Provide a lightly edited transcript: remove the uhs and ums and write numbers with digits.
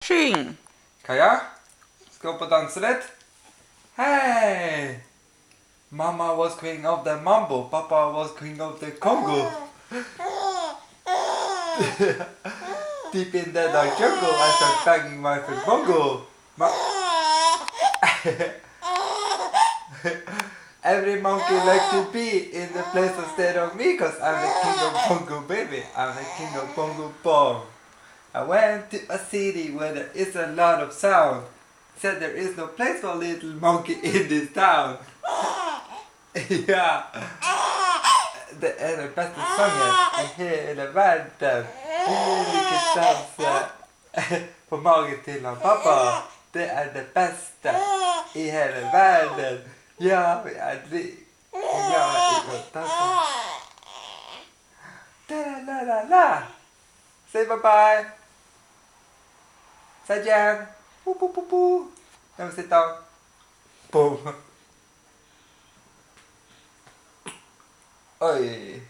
Dashing. Kaja, skal opp og danse litt? Hei! Mamma was queen of the mambo, Papa was king of the Congo. Deep in the dark jungle, I start banging my foot bongo. Every monkey likes to be in the place instead of me, cause I'm the king of bongo, baby. I'm the king of bongo bong. I went to a city where there is a lot of sound. Said there is no place for little monkey in this town. Ja. Det er den beste sangen i hele verden. Vi liker danse på magen til han pappa. Det er det beste i hele verden. Ja, vi er ja, vi kan danse. Da-la-la-la. Say bye-bye. Zaijian. Pu-pu-pu-pu. Let me sit down. Boom. Oi.